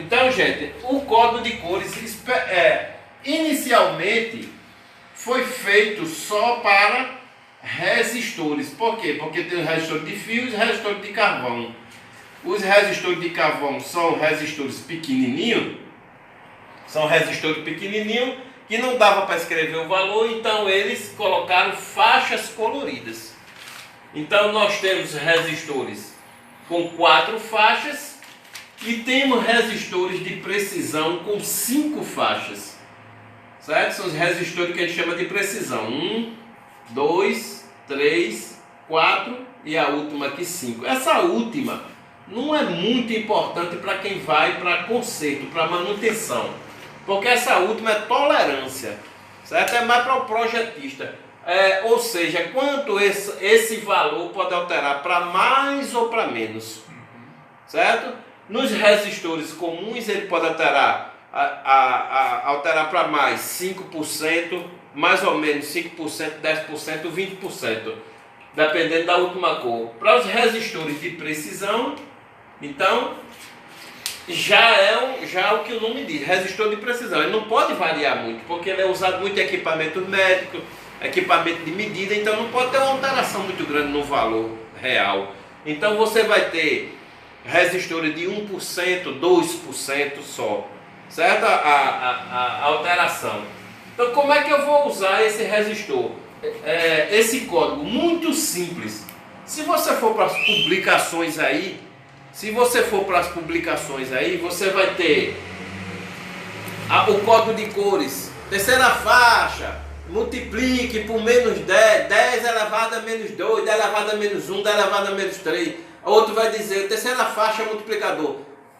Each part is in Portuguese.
Então, gente, o código de cores inicialmente foi feito só para resistores. Por quê? Porque tem os resistores de fio e os resistores de carvão. Os resistores de carvão são resistores pequenininhos, que não dava para escrever o valor, então eles colocaram faixas coloridas. Então nós temos resistores com 4 faixas e temos resistores de precisão com 5 faixas. Certo? São os resistores que a gente chama de precisão. 1, 2, 3, 4 e a última aqui 5. Essa última não é muito importante para quem vai para conserto, para manutenção. Porque essa última é tolerância. Certo? É mais para o projetista. Ou seja, quanto esse valor pode alterar para mais ou para menos. Certo? Nos resistores comuns ele pode alterar para mais 5%, mais ou menos 5%, 10%, 20%, dependendo da última cor. Para os resistores de precisão, então, já é o que o nome diz, resistor de precisão. Ele não pode variar muito, porque ele é usado muito em equipamentos médicos, equipamento de medida, então não pode ter uma alteração muito grande no valor real. Então você vai ter resistores de 1%, 2% só, certo? A alteração. Então como é que eu vou usar esse resistor? Esse código muito simples. Se você for para as publicações aí, você vai ter o código de cores, terceira faixa, multiplique por menos 10, 10 elevado a menos 2, 10 elevado a menos 1, 10 elevado a menos 3. Outro vai dizer, terceira faixa multiplicador.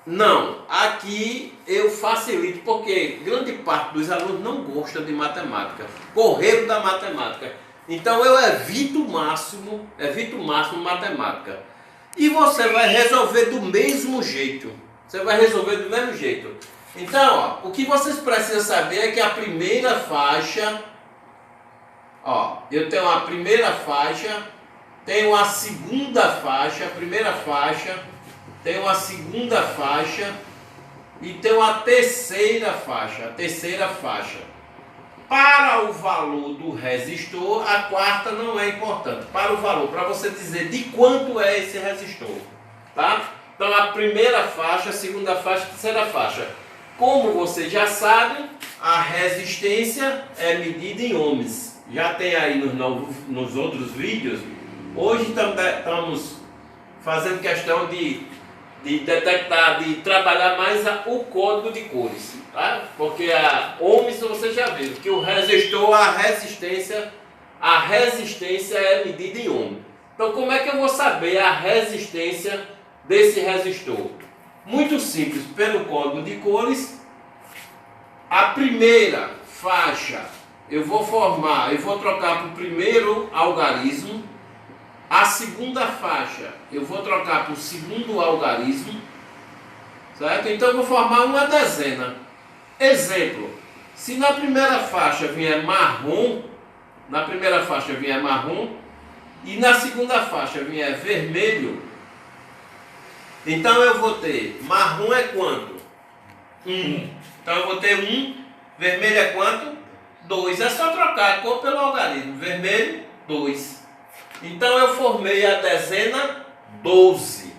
Não, aqui eu facilito, porque grande parte dos alunos não gosta de matemática, correram da matemática. Então eu evito o máximo matemática. E você vai resolver do mesmo jeito. Então, ó, o que vocês precisam saber é que a primeira faixa, ó, eu tenho a primeira faixa, tenho a segunda faixa, a primeira faixa, tenho a segunda faixa e tenho a terceira faixa. Para o valor do resistor, a quarta não é importante. Para o valor, para você dizer de quanto é esse resistor, tá? Então a primeira faixa, a segunda faixa, a terceira faixa. Como você já sabe, a resistência é medida em ohms. Já tem aí nos outros vídeos. Hoje estamos fazendo questão de detectar, de trabalhar mais o código de cores, tá? Porque a ohms você já viu que o resistor, a resistência é medida em ohm. Então como é que eu vou saber a resistência desse resistor? Muito simples, pelo código de cores. A primeira faixa eu vou trocar para o primeiro algarismo. A segunda faixa eu vou trocar para o segundo algarismo, certo? Então eu vou formar uma dezena. Exemplo, se na primeira faixa vier marrom, e na segunda faixa vier vermelho, então eu vou ter, marrom é quanto? 1. Então eu vou ter 1, vermelho é quanto? 2. É só trocar a cor pelo algarismo, vermelho, 2. Então eu formei a dezena 12.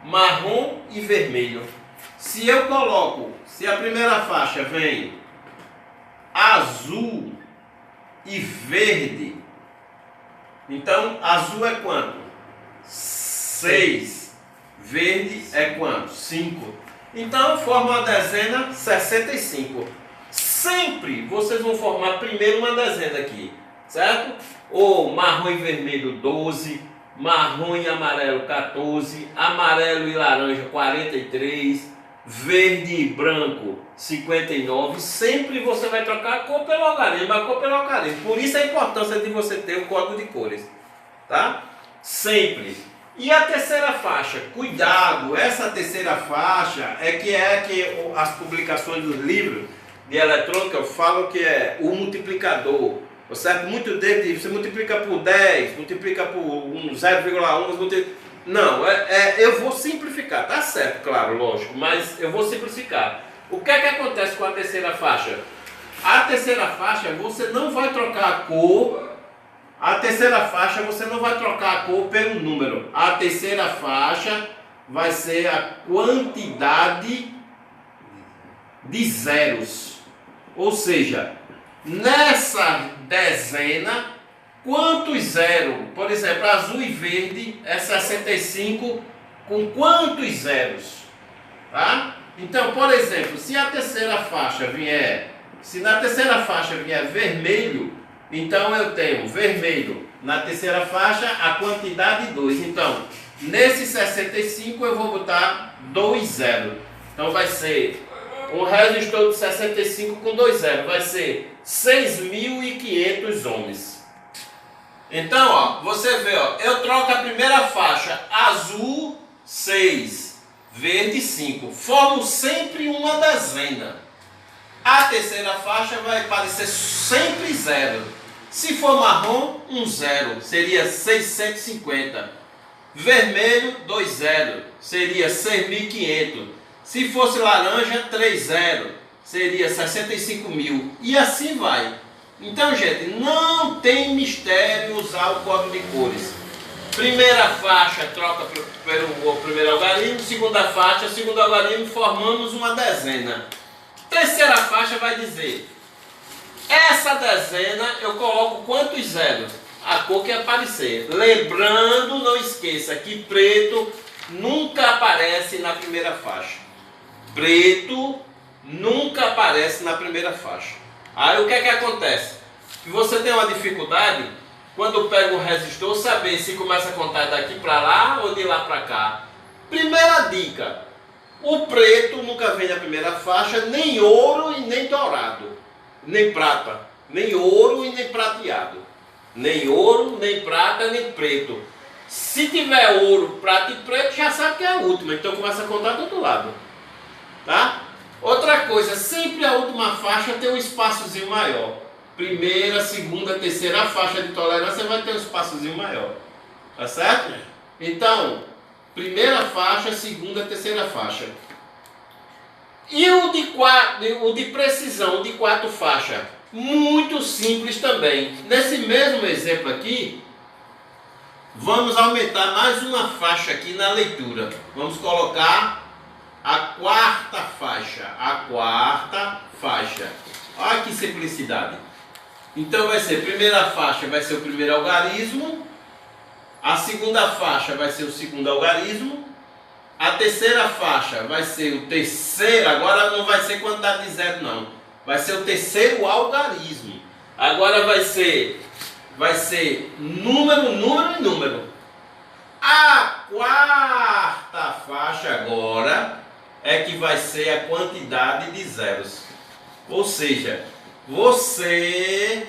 Marrom e vermelho. Se a primeira faixa vem azul e verde, então azul é quanto? 6. Verde é quanto? 5. Então eu formo a dezena 65. Sempre vocês vão formar primeiro uma dezena aqui, certo? Ou marrom e vermelho 12, marrom e amarelo 14, amarelo e laranja 43, verde e branco 59. Sempre você vai trocar a cor pelo algarismo, Por isso a importância de você ter o código de cores, tá? Sempre. E a terceira faixa, cuidado, essa terceira faixa é que as publicações dos livros de eletrônica falam que é o multiplicador, certo? Muito deles, você multiplica por 10, multiplica por 0,1, Não, eu vou simplificar, tá certo, claro, lógico, mas eu vou simplificar. O que é que acontece com a terceira faixa? A terceira faixa você não vai trocar a cor. A terceira faixa você não vai trocar a cor pelo número. A terceira faixa vai ser a quantidade de zeros. Ou seja, nessa dezena, quantos zeros? Por exemplo, azul e verde é 65 com quantos zeros? Tá? Então, por exemplo, se na terceira faixa vier vermelho, então eu tenho vermelho na terceira faixa a quantidade 2. Então, nesse 65 eu vou botar 2 zeros. Então vai ser um resistor de 65 com 2 zeros. Vai ser 6.500 ohms. Então, ó, você vê, ó, eu troco a primeira faixa azul 6, verde 5. Formo sempre uma dezena. A terceira faixa vai parecer sempre zero. Se for marrom, 1 zero, seria 650. Vermelho, 2 zero, seria 6.500. Se fosse laranja, 3 zero, seria 65.000. E assim vai. Então, gente, não tem mistério usar o código de cores. Primeira faixa troca pelo primeiro algarismo. Segunda faixa, segundo algarismo, formamos uma dezena. Terceira faixa vai dizer: essa dezena eu coloco quantos zeros? A cor que aparecer. Lembrando, não esqueça que preto nunca aparece na primeira faixa. Preto nunca aparece na primeira faixa. Aí o que é que acontece? Que você tem uma dificuldade quando pega um resistor saber se começa a contar daqui para lá ou de lá para cá. Primeira dica: o preto nunca vem na primeira faixa, nem ouro e nem dourado, nem prata, nem ouro e nem prateado, nem ouro, nem prata, nem preto. Se tiver ouro, prata e preto, já sabe que é a última, então começa a contar do outro lado, tá? Outra coisa, sempre a última faixa tem um espaçozinho maior. Primeira, segunda, terceira faixa de tolerância vai ter um espaçozinho maior, tá certo? Então, primeira faixa, segunda, terceira faixa. E o de precisão, de 4 faixas? Muito simples também. Nesse mesmo exemplo aqui, vamos aumentar mais uma faixa aqui na leitura. Vamos colocar a quarta faixa. A quarta faixa. Olha que simplicidade. Então vai ser, primeira faixa vai ser o primeiro algarismo. A segunda faixa vai ser o segundo algarismo. A terceira faixa vai ser o terceiro. Agora não vai ser quantidade de zero, não. Vai ser o terceiro algarismo. Agora vai ser número, número e número. A quarta faixa agora é que vai ser a quantidade de zeros. Ou seja, você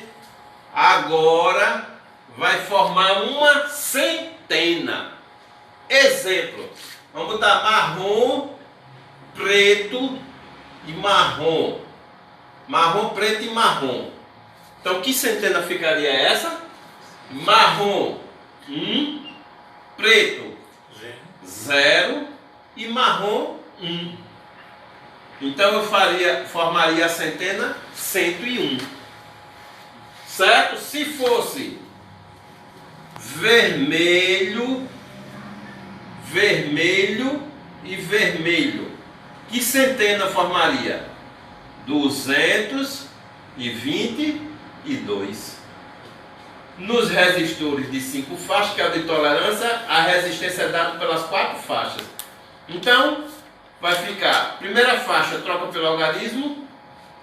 agora vai formar uma centena. Exemplo, vamos botar marrom, preto e marrom. Marrom, preto e marrom. Então, que centena ficaria essa? Marrom 1, preto 0 e marrom 1. Então, eu formaria a centena 101. Certo? Se fosse vermelho, vermelho e vermelho, que centena formaria? 222. Nos resistores de 5 faixas, que é o de tolerância, a resistência é dada pelas 4 faixas. Então, vai ficar, primeira faixa troca pelo algarismo,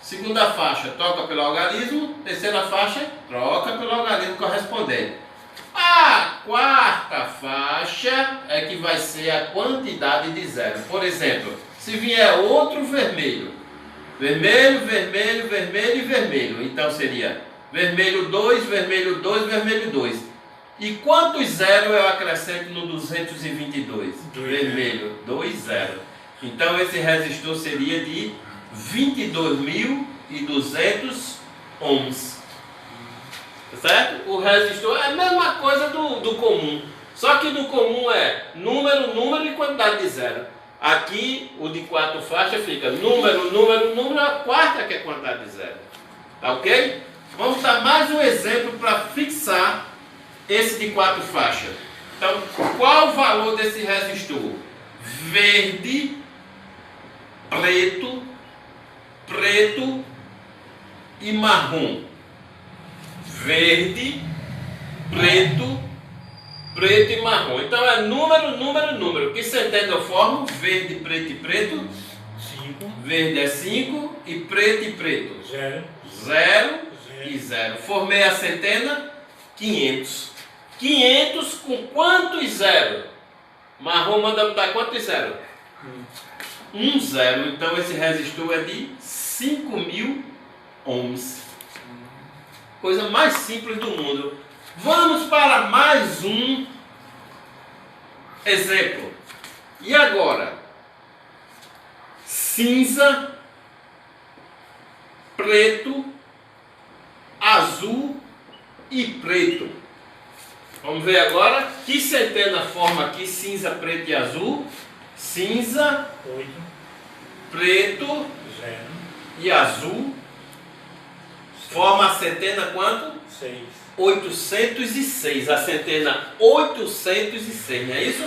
segunda faixa troca pelo algarismo, terceira faixa troca pelo algarismo correspondente. A quarta faixa é que vai ser a quantidade de zero. Por exemplo, se vier outro vermelho, vermelho, vermelho, vermelho e vermelho, então seria vermelho 2, vermelho 2, vermelho 2. E quantos zeros eu acrescento no 222? Vermelho, 2 zeros. Então esse resistor seria de 22.200 ohms. Certo? O resistor é a mesma coisa do comum. Só que no comum é número, número e quantidade de zero. Aqui, o de 4 faixas fica número, número, número, a quarta que é quantidade de zero. Tá ok? Vamos dar mais um exemplo para fixar esse de 4 faixas. Então, qual o valor desse resistor? Verde, preto, preto e marrom. Verde, preto, preto e marrom. Então é número, número, número. Que você entende eu formo? Verde, preto e preto. 5. Verde é 5 e preto e preto. 0. 0 e 0. Formei a centena, 500. 500 com quantos zero? Marrom manda botar quantos zero? 1 zero. Então esse resistor é de 5.000 ohms. Coisa mais simples do mundo. Vamos para mais um exemplo. E agora? Cinza, preto, azul e preto. Vamos ver agora que centena forma aqui cinza, preto e azul. Cinza, 8. preto 0. e azul. Forma a centena quanto? 6. 806. A centena 806, não é isso?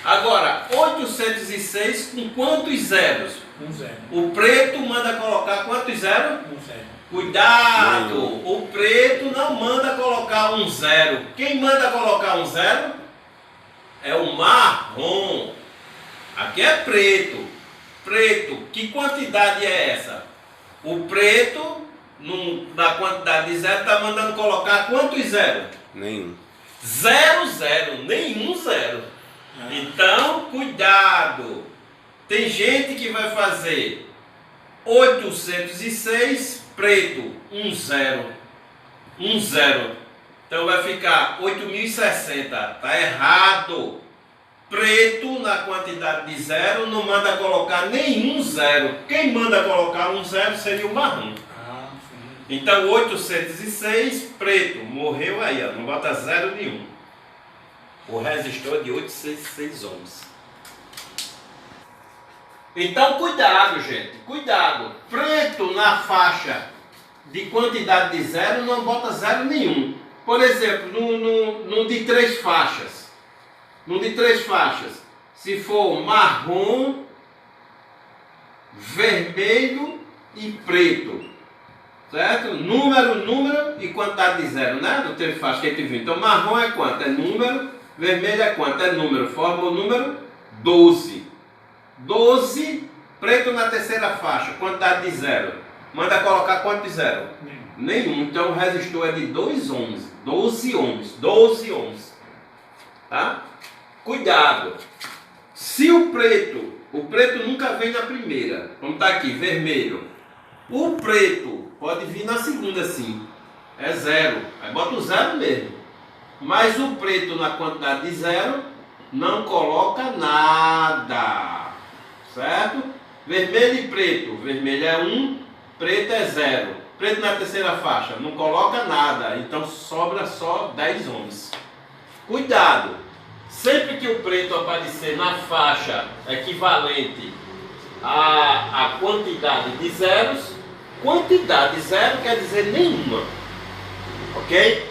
Agora, 806 com quantos zeros? 1 0. O preto manda colocar quantos zeros? 1 0. Cuidado! O preto não manda colocar um zero. Quem manda colocar um zero é o marrom. Aqui é preto. Preto, que quantidade é essa? O preto, na quantidade de zero, está mandando colocar quantos zeros? Nenhum. 0, 0. Nenhum zero. Então, cuidado. Tem gente que vai fazer 806 preto, 1 0. 1 0. Então vai ficar 8060. Tá errado. Preto na quantidade de zero não manda colocar nenhum zero. Quem manda colocar um zero seria o marrom. Então 806 preto. Morreu aí, ó. Não bota zero nenhum. O resistor é de 806 ohms. Então cuidado, gente. Cuidado. Preto na faixa de quantidade de zero não bota zero nenhum. Por exemplo, no de 3 faixas. No de 3 faixas. Se for marrom, vermelho e preto. Certo? Número, número e quantidade de zero, né? Do 3 faixas que a gente viu. Então marrom é quanto? É número. Vermelho é quanto? É número. Forma o número 12. 12. Preto na terceira faixa. Quantidade de zero. Manda colocar quanto de zero? Nenhum. Então o resistor é de 2 ohms. 12 ohms. 12 ohms. Tá? Cuidado. Se o preto nunca vem na primeira. Vamos estar aqui, vermelho. O preto pode vir na segunda sim. É 0. Aí bota o 0 mesmo. Mas o preto na quantidade de 0 não coloca nada. Certo? Vermelho e preto. Vermelho é 1, preto é 0. Preto na terceira faixa, não coloca nada. Então sobra só 10 ohms. Cuidado! Sempre que o preto aparecer na faixa equivalente à quantidade de zeros, quantidade zero quer dizer nenhuma. Ok?